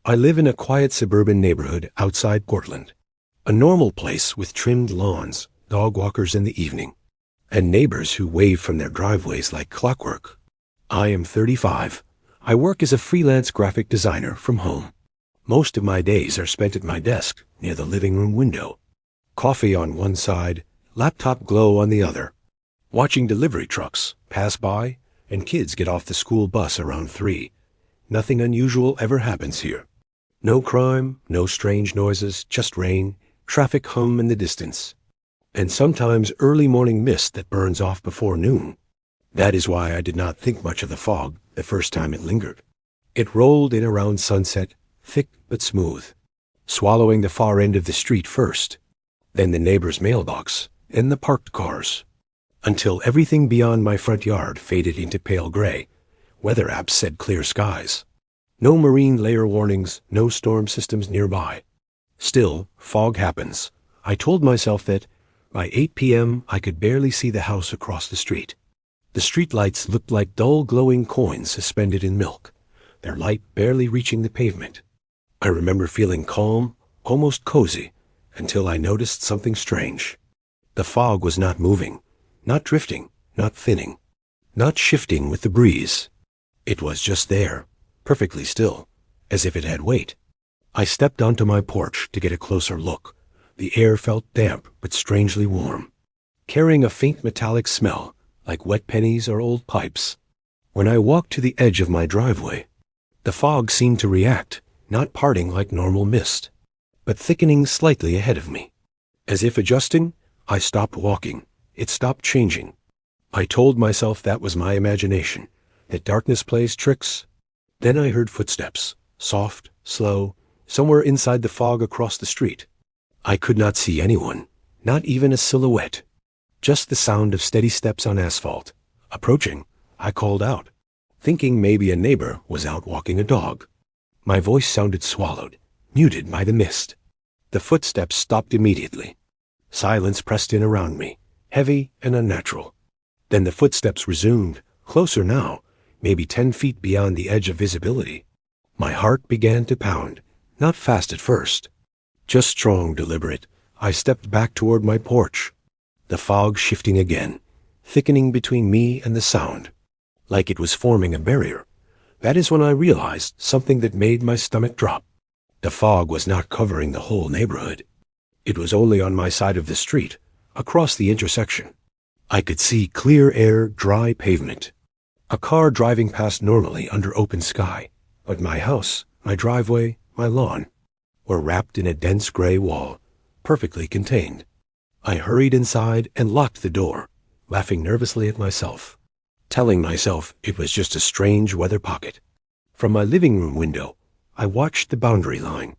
I live in a quiet suburban neighborhood outside Portland. A normal place with trimmed lawns, dog walkers in the evening, and neighbors who wave from their driveways like clockwork. I am 35. I work as a freelance graphic designer from home. Most of my days are spent at my desk near the living room window. Coffee on one side, laptop glow on the other. Watching delivery trucks pass by and kids get off the school bus around 3. Nothing unusual ever happens here. No crime, no strange noises, just rain, traffic hum in the distance, and sometimes early morning mist that burns off before noon. That is why I did not think much of the fog the first time it lingered. It rolled in around sunset, thick but smooth, swallowing the far end of the street first, then the neighbor's mailbox, and the parked cars, until everything beyond my front yard faded into pale gray. Weather apps said clear skies. No marine layer warnings, no storm systems nearby. Still, fog happens. I told myself that by 8 p.m. I could barely see the house across the street. The streetlights looked like dull glowing coins suspended in milk, their light barely reaching the pavement. I remember feeling calm, almost cozy, until I noticed something strange. The fog was not moving, not drifting, not thinning, not shifting with the breeze. It was just there, perfectly still, as if it had weight. I stepped onto my porch to get a closer look. The air felt damp but strangely warm, carrying a faint metallic smell like wet pennies or old pipes. When I walked to the edge of my driveway, the fog seemed to react, not parting like normal mist, but thickening slightly ahead of me. As if adjusting, I stopped walking. It stopped changing. I told myself that was my imagination, that darkness plays tricks. Then I heard footsteps, soft, slow, somewhere inside the fog across the street. I could not see anyone, not even a silhouette, just the sound of steady steps on asphalt. Approaching, I called out, thinking maybe a neighbor was out walking a dog. My voice sounded swallowed, muted by the mist. The footsteps stopped immediately. Silence pressed in around me, heavy and unnatural. Then the footsteps resumed, closer now, maybe 10 feet beyond the edge of visibility. My heart began to pound, not fast at first, just strong, deliberate. I stepped back toward my porch, the fog shifting again, thickening between me and the sound, like it was forming a barrier. That is when I realized something that made my stomach drop. The fog was not covering the whole neighborhood. It was only on my side of the street, across the intersection. I could see clear air, dry pavement. A car driving past normally under open sky, but my house, my driveway, my lawn were wrapped in a dense gray wall, perfectly contained. I hurried inside and locked the door, laughing nervously at myself, telling myself it was just a strange weather pocket. From my living room window, I watched the boundary line,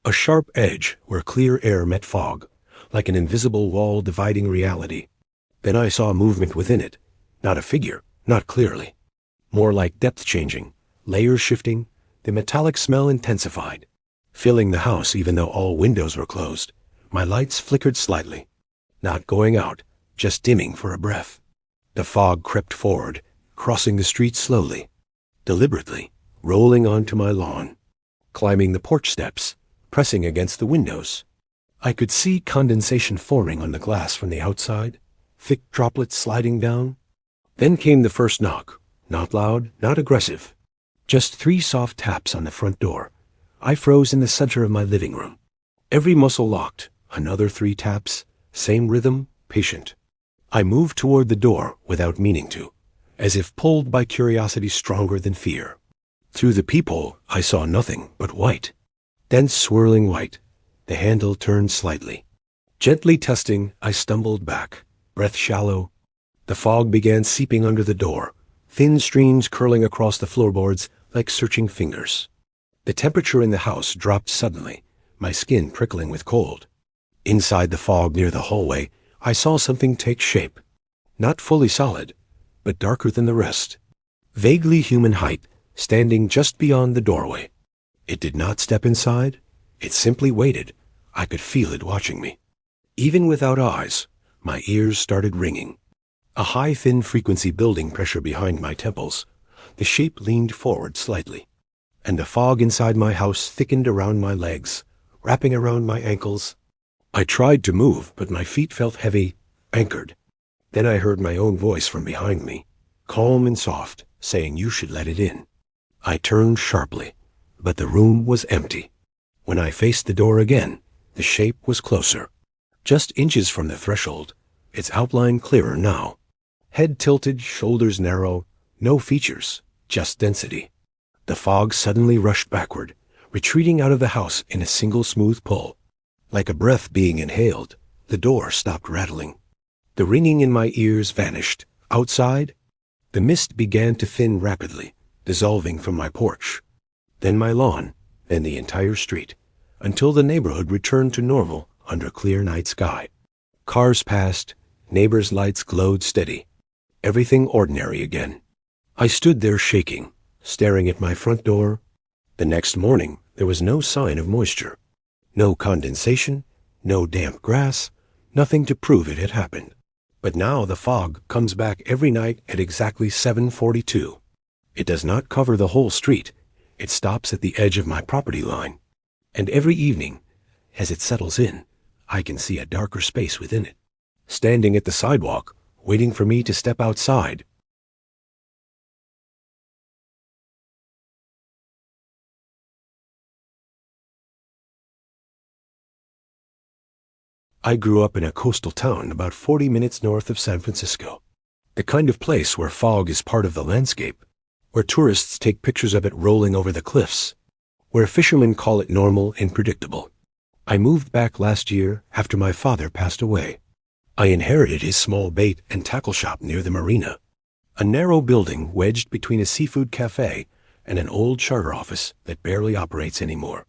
a sharp edge where clear air met fog, like an invisible wall dividing reality. Then I saw movement within it, not a figure, not clearly, more like depth changing, layers shifting. The metallic smell intensified, filling the house even though all windows were closed. My lights flickered slightly, not going out, just dimming for a breath. The fog crept forward, crossing the street slowly, deliberately, rolling onto my lawn, climbing the porch steps, pressing against the windows. I could see condensation forming on the glass from the outside, thick droplets sliding down. Then came the first knock, not loud, not aggressive. Just 3 soft taps on the front door. I froze in the center of my living room. Every muscle locked. Another 3 taps. Same rhythm, patient. I moved toward the door without meaning to, as if pulled by curiosity stronger than fear. Through the peephole, I saw nothing but white. Dense swirling white. The handle turned slightly. Gently testing, I stumbled back, breath shallow. The fog began seeping under the door, thin streams curling across the floorboards like searching fingers. The temperature in the house dropped suddenly, my skin prickling with cold. Inside the fog near the hallway, I saw something take shape. Not fully solid, but darker than the rest. Vaguely human height, standing just beyond the doorway. It did not step inside. It simply waited. I could feel it watching me. Even without eyes, my ears started ringing. A high, thin frequency building pressure behind my temples. The shape leaned forward slightly, and the fog inside my house thickened around my legs, wrapping around my ankles. I tried to move, but my feet felt heavy, anchored. Then I heard my own voice from behind me, calm and soft, saying you should let it in. I turned sharply, but the room was empty. When I faced the door again, the shape was closer, just inches from the threshold, its outline clearer now. Head tilted, shoulders narrow, no features, just density. The fog suddenly rushed backward, retreating out of the house in a single smooth pull. Like a breath being inhaled, the door stopped rattling. The ringing in my ears vanished. Outside, the mist began to thin rapidly, dissolving from my porch, then my lawn, then the entire street, until the neighborhood returned to normal under a clear night sky. Cars passed, neighbors' lights glowed steady. Everything ordinary again. I stood there shaking, staring at my front door. The next morning, there was no sign of moisture. No condensation, no damp grass, nothing to prove it had happened. But now the fog comes back every night at exactly 7:42. It does not cover the whole street. It stops at the edge of my property line. And every evening, as it settles in, I can see a darker space within it, standing at the sidewalk, waiting for me to step outside. I grew up in a coastal town about 40 minutes north of San Francisco. The kind of place where fog is part of the landscape, where tourists take pictures of it rolling over the cliffs, where fishermen call it normal and predictable. I moved back last year after my father passed away. I inherited his small bait and tackle shop near the marina, a narrow building wedged between a seafood cafe and an old charter office that barely operates anymore.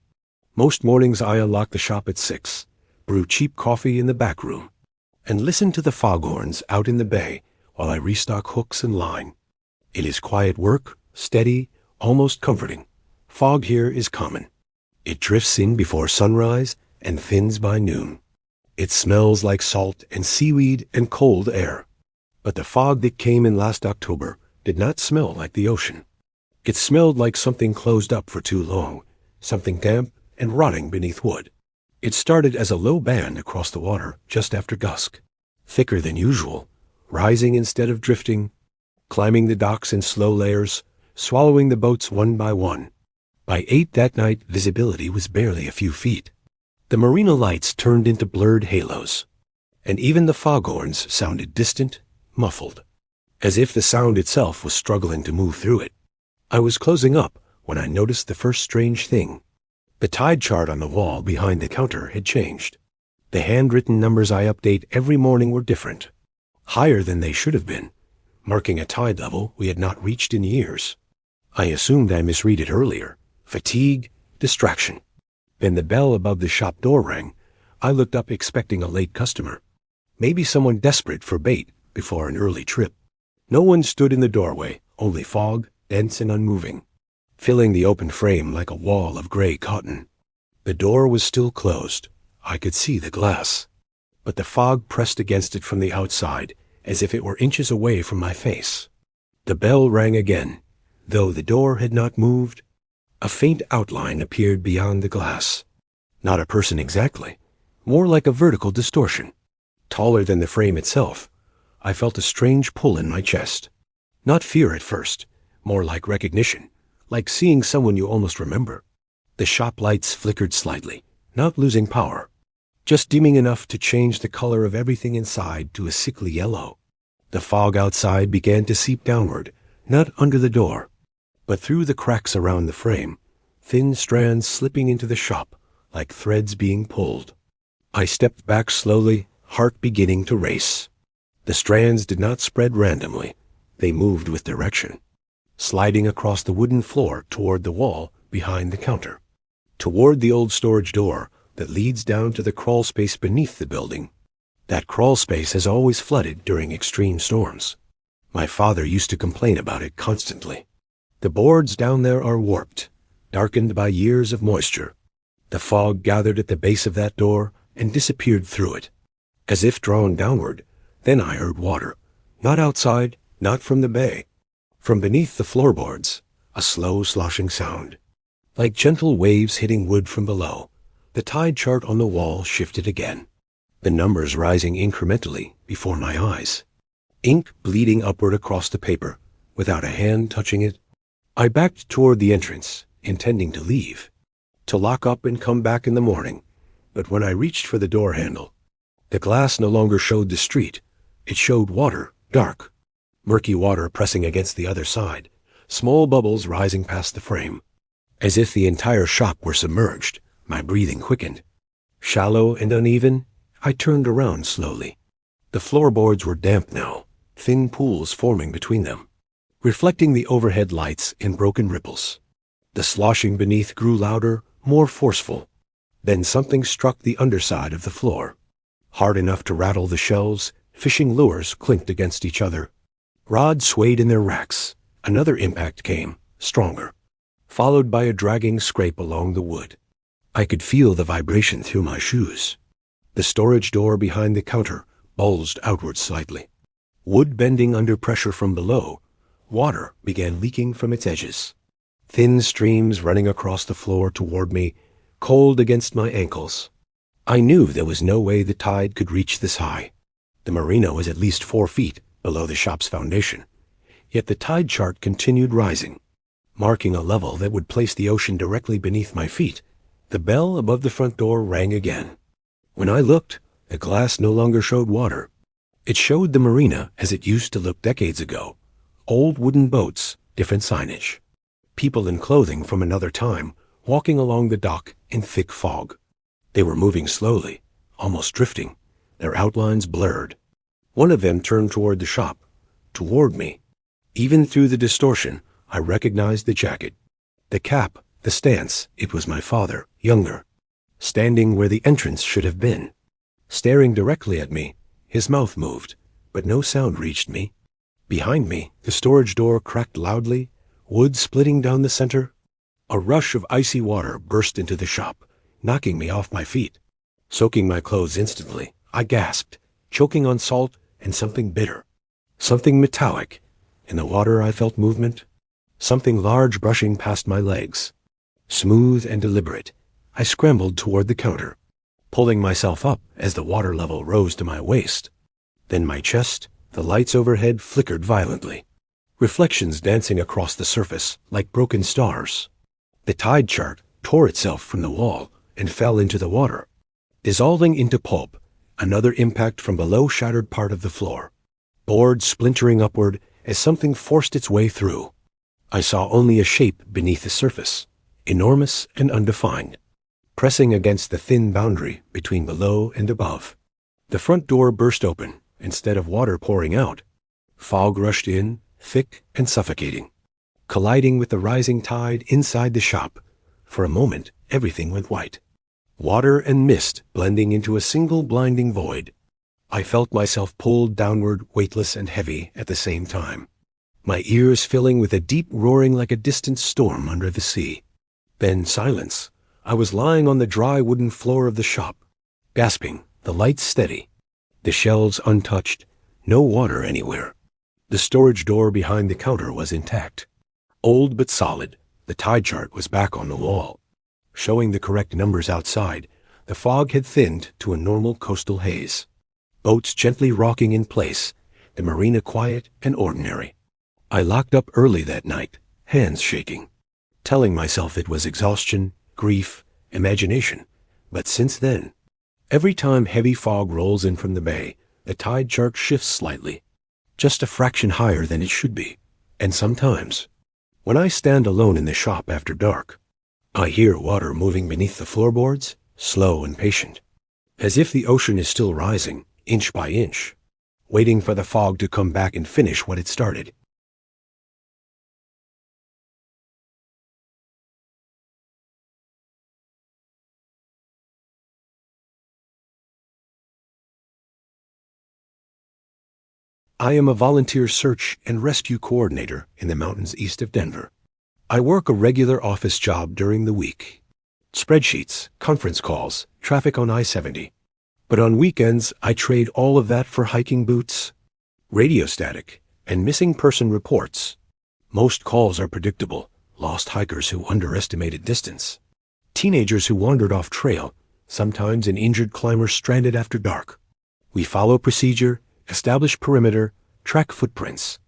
Most mornings I unlock the shop at 6, brew cheap coffee in the back room, and listen to the foghorns out in the bay while I restock hooks and line. It is quiet work, steady, almost comforting. Fog here is common. It drifts in before sunrise and thins by noon. It smells like salt and seaweed and cold air. But the fog that came in last October did not smell like the ocean. It smelled like something closed up for too long, something damp and rotting beneath wood. It started as a low band across the water just after dusk, thicker than usual, rising instead of drifting, climbing the docks in slow layers, swallowing the boats one by one. By 8 that night, visibility was barely a few feet. The marina lights turned into blurred halos, and even the foghorns sounded distant, muffled, as if the sound itself was struggling to move through it. I was closing up when I noticed the first strange thing. The tide chart on the wall behind the counter had changed. The handwritten numbers I update every morning were different, higher than they should have been, marking a tide level we had not reached in years. I assumed I misread it earlier. Fatigue, distraction. Then the bell above the shop door rang. I looked up expecting a late customer. Maybe someone desperate for bait before an early trip. No one stood in the doorway, only fog, dense and unmoving, filling the open frame like a wall of gray cotton. The door was still closed. I could see the glass, but the fog pressed against it from the outside, as if it were inches away from my face. The bell rang again. Though the door had not moved, a faint outline appeared beyond the glass. Not a person exactly, more like a vertical distortion. Taller than the frame itself, I felt a strange pull in my chest. Not fear at first, more like recognition, like seeing someone you almost remember. The shop lights flickered slightly, not losing power, just dimming enough to change the color of everything inside to a sickly yellow. The fog outside began to seep downward, not under the door, but through the cracks around the frame, thin strands slipping into the shop like threads being pulled. I stepped back slowly, heart beginning to race. The strands did not spread randomly. They moved with direction, sliding across the wooden floor toward the wall behind the counter, toward the old storage door that leads down to the crawl space beneath the building. That crawl space has always flooded during extreme storms. My father used to complain about it constantly. The boards down there are warped, darkened by years of moisture. The fog gathered at the base of that door and disappeared through it, as if drawn downward. Then I heard water, not outside, not from the bay. From beneath the floorboards, a slow sloshing sound. Like gentle waves hitting wood from below, the tide chart on the wall shifted again, the numbers rising incrementally before my eyes. Ink bleeding upward across the paper, without a hand touching it. I backed toward the entrance, intending to leave, to lock up and come back in the morning, but when I reached for the door handle, the glass no longer showed the street. It showed water, dark, murky water pressing against the other side, small bubbles rising past the frame. As if the entire shop were submerged, my breathing quickened. Shallow and uneven, I turned around slowly. The floorboards were damp now, thin pools forming between them, reflecting the overhead lights in broken ripples. The sloshing beneath grew louder, more forceful. Then something struck the underside of the floor. Hard enough to rattle the shelves, fishing lures clinked against each other. Rods swayed in their racks. Another impact came, stronger, followed by a dragging scrape along the wood. I could feel the vibration through my shoes. The storage door behind the counter bulged outward slightly. Wood bending under pressure from below, water began leaking from its edges. Thin streams running across the floor toward me, cold against my ankles. I knew there was no way the tide could reach this high. The marina was at least 4 feet below the shop's foundation. Yet the tide chart continued rising, marking a level that would place the ocean directly beneath my feet. The bell above the front door rang again. When I looked, the glass no longer showed water. It showed the marina as it used to look decades ago. Old wooden boats, different signage. People in clothing from another time, walking along the dock in thick fog. They were moving slowly, almost drifting, their outlines blurred. One of them turned toward the shop, toward me. Even through the distortion, I recognized the jacket, the cap, the stance. It was my father, younger, standing where the entrance should have been, staring directly at me. His mouth moved, but no sound reached me. Behind me, the storage door cracked loudly, wood splitting down the center. A rush of icy water burst into the shop, knocking me off my feet. Soaking my clothes instantly, I gasped, choking on salt and something bitter. Something metallic. In the water I felt movement. Something large brushing past my legs. Smooth and deliberate, I scrambled toward the counter, pulling myself up as the water level rose to my waist. Then my chest, the lights overhead flickered violently, reflections dancing across the surface like broken stars. The tide chart tore itself from the wall and fell into the water, dissolving into pulp. Another impact from below shattered part of the floor, boards splintering upward as something forced its way through. I saw only a shape beneath the surface, enormous and undefined, pressing against the thin boundary between below and above. The front door burst open. Instead of water pouring out, fog rushed in, thick and suffocating, colliding with the rising tide inside the shop. For a moment, everything went white. Water and mist blending into a single blinding void. I felt myself pulled downward, weightless and heavy at the same time, my ears filling with a deep roaring like a distant storm under the sea. Then silence. I was lying on the dry wooden floor of the shop, gasping, the lights steady, the shelves untouched, no water anywhere. The storage door behind the counter was intact, old but solid. The tide chart was back on the wall, showing the correct numbers outside. The fog had thinned to a normal coastal haze. Boats gently rocking in place, the marina quiet and ordinary. I locked up early that night, hands shaking, telling myself it was exhaustion, grief, imagination. But since then, every time heavy fog rolls in from the bay, the tide chart shifts slightly, just a fraction higher than it should be. And sometimes, when I stand alone in the shop after dark, I hear water moving beneath the floorboards, slow and patient, as if the ocean is still rising, inch by inch, waiting for the fog to come back and finish what it started. I am a volunteer search and rescue coordinator in the mountains east of Denver. I work a regular office job during the week. Spreadsheets, conference calls, traffic on I-70. But on weekends, I trade all of that for hiking boots, radio static, and missing person reports. Most calls are predictable, lost hikers who underestimated distance, teenagers who wandered off trail, sometimes an injured climber stranded after dark. We follow procedure, establish perimeter, track footprints,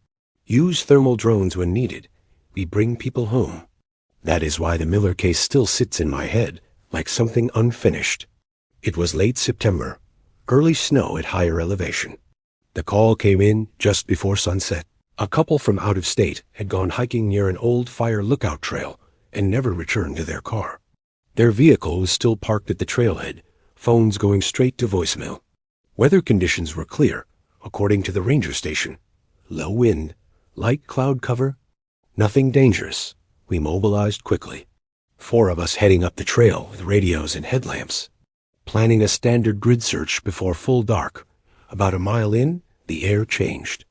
use thermal drones when needed. We bring people home. That is why the Miller case still sits in my head, like something unfinished. It was late September, early snow at higher elevation. The call came in just before sunset. A couple from out of state had gone hiking near an old fire lookout trail and never returned to their car. Their vehicle was still parked at the trailhead, phones going straight to voicemail. Weather conditions were clear, according to the ranger station. Low wind, light cloud cover, nothing dangerous. We mobilized quickly. 4 of us heading up the trail with radios and headlamps, planning a standard grid search before full dark. About a mile in, the air changed.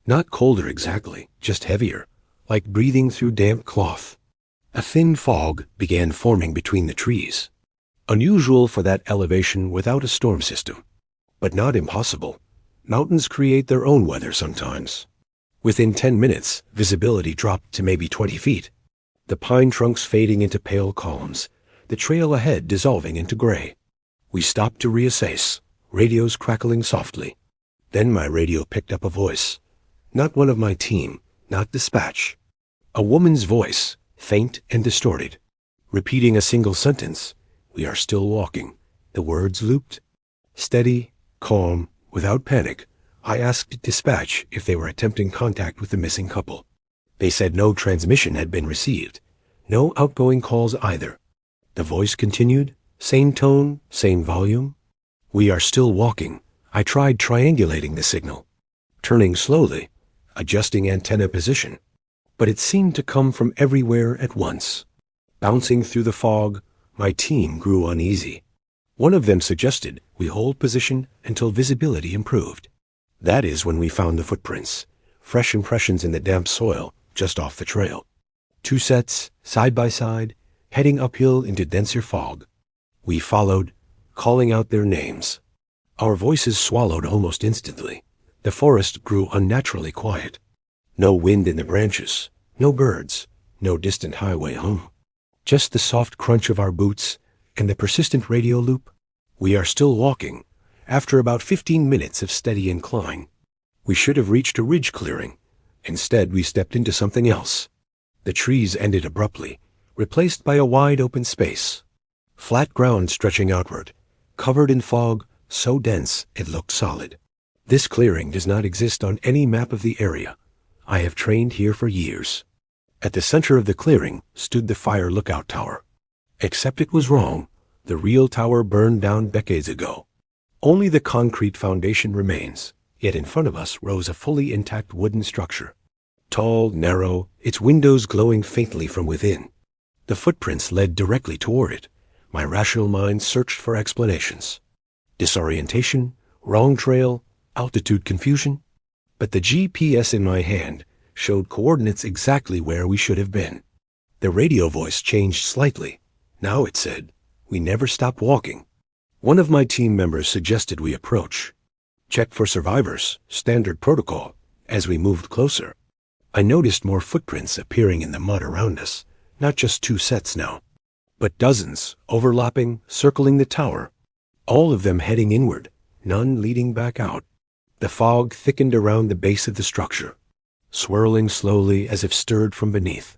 Not colder exactly, just heavier, like breathing through damp cloth. A thin fog began forming between the trees. Unusual for that elevation without a storm system, but not impossible. Mountains create their own weather sometimes. Within 10 minutes, visibility dropped to maybe 20 feet. The pine trunks fading into pale columns, the trail ahead dissolving into gray. We stopped to reassess, radios crackling softly. Then my radio picked up a voice. Not one of my team, not dispatch. A woman's voice, faint and distorted, repeating a single sentence. We are still walking. The words looped. Steady, calm, without panic, I asked dispatch if they were attempting contact with the missing couple. They said no transmission had been received. No outgoing calls either. The voice continued, same tone, same volume. We are still walking. I tried triangulating the signal, turning slowly, adjusting antenna position. But it seemed to come from everywhere at once. Bouncing through the fog, my team grew uneasy. One of them suggested we hold position until visibility improved. That is when we found the footprints, fresh impressions in the damp soil just off the trail. 2 sets, side by side, heading uphill into denser fog. We followed, calling out their names. Our voices swallowed almost instantly. The forest grew unnaturally quiet. No wind in the branches, no birds, no distant highway hum. Just the soft crunch of our boots and the persistent radio loop. We are still walking, after about 15 minutes of steady incline. We should have reached a ridge clearing. Instead, we stepped into something else. The trees ended abruptly, replaced by a wide open space. Flat ground stretching outward, covered in fog so dense it looked solid. This clearing does not exist on any map of the area. I have trained here for years. At the center of the clearing stood the fire lookout tower. Except it was wrong. The real tower burned down decades ago. Only the concrete foundation remains, yet in front of us rose a fully intact wooden structure. Tall, narrow, its windows glowing faintly from within. The footprints led directly toward it. My rational mind searched for explanations. Disorientation, wrong trail, altitude confusion. But the GPS in my hand showed coordinates exactly where we should have been. The radio voice changed slightly. Now it said, "We never stop walking." One of my team members suggested we approach. Check for survivors, standard protocol. As we moved closer, I noticed more footprints appearing in the mud around us, not just 2 sets now, but dozens, overlapping, circling the tower, all of them heading inward, none leading back out. The fog thickened around the base of the structure, swirling slowly as if stirred from beneath.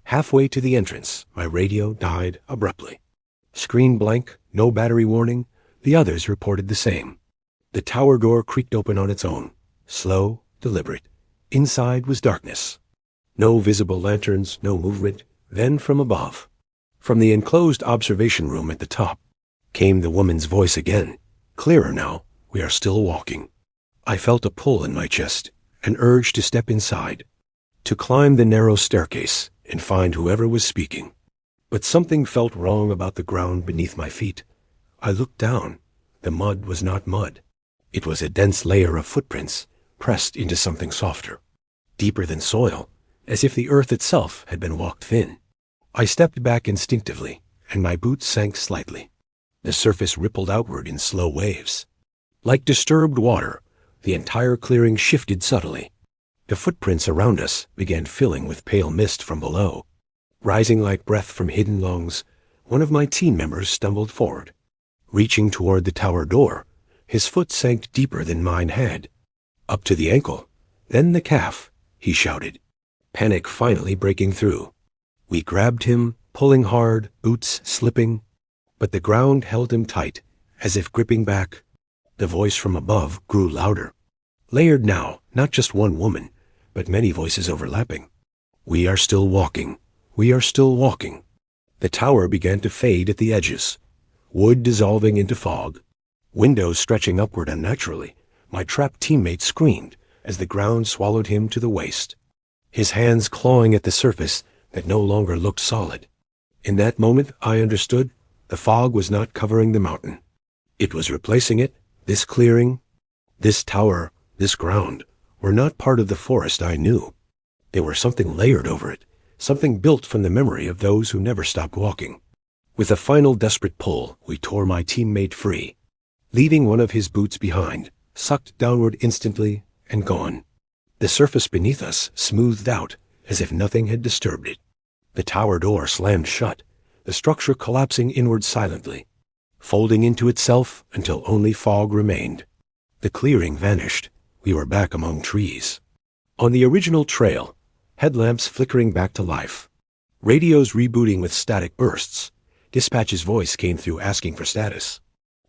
Halfway to the entrance, my radio died abruptly. Screen blank, no battery warning. The others reported the same. The tower door creaked open on its own, slow, deliberate. Inside was darkness. No visible lanterns, no movement. Then from above, from the enclosed observation room at the top, came the woman's voice again. Clearer now. We are still walking. I felt a pull in my chest, an urge to step inside, to climb the narrow staircase and find whoever was speaking. But something felt wrong about the ground beneath my feet. I looked down. The mud was not mud. It was a dense layer of footprints pressed into something softer, deeper than soil, as if the earth itself had been walked thin. I stepped back instinctively, and my boots sank slightly. The surface rippled outward in slow waves. Like disturbed water, the entire clearing shifted subtly. The footprints around us began filling with pale mist from below. Rising like breath from hidden lungs, one of my team members stumbled forward. Reaching toward the tower door, his foot sank deeper than mine had. Up to the ankle, then the calf, he shouted, panic finally breaking through. We grabbed him, pulling hard, boots slipping, but the ground held him tight, as if gripping back. The voice from above grew louder. Layered now, not just one woman, but many voices overlapping. We are still walking. We are still walking. The tower began to fade at the edges. Wood dissolving into fog. Windows stretching upward unnaturally. My trapped teammate screamed as the ground swallowed him to the waist. His hands clawing at the surface that no longer looked solid. In that moment, I understood the fog was not covering the mountain. It was replacing it. This clearing, this tower, this ground were not part of the forest I knew. They were something layered over it, something built from the memory of those who never stopped walking. With a final desperate pull, we tore my teammate free, leaving one of his boots behind, sucked downward instantly and gone. The surface beneath us smoothed out as if nothing had disturbed it. The tower door slammed shut, the structure collapsing inward silently, folding into itself until only fog remained. The clearing vanished. We were back among trees. On the original trail, headlamps flickering back to life. Radios rebooting with static bursts. Dispatch's voice came through asking for status.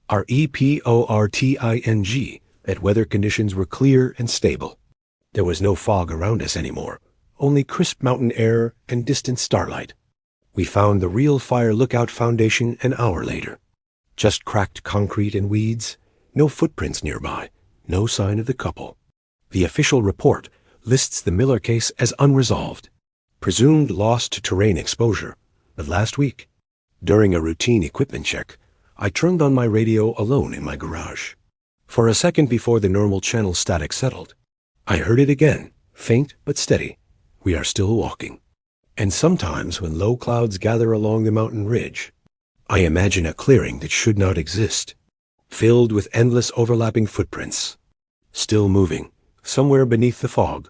Our EPORTING that weather conditions were clear and stable. There was no fog around us anymore, only crisp mountain air and distant starlight. We found the Real Fire Lookout Foundation an hour later. Just cracked concrete and weeds, no footprints nearby, no sign of the couple. The official report lists the Miller case as unresolved, presumed lost to terrain exposure, but last week, during a routine equipment check, I turned on my radio alone in my garage. For a second before the normal channel static settled, I heard it again, faint but steady. We are still walking. And sometimes when low clouds gather along the mountain ridge, I imagine a clearing that should not exist, filled with endless overlapping footprints, still moving, somewhere beneath the fog,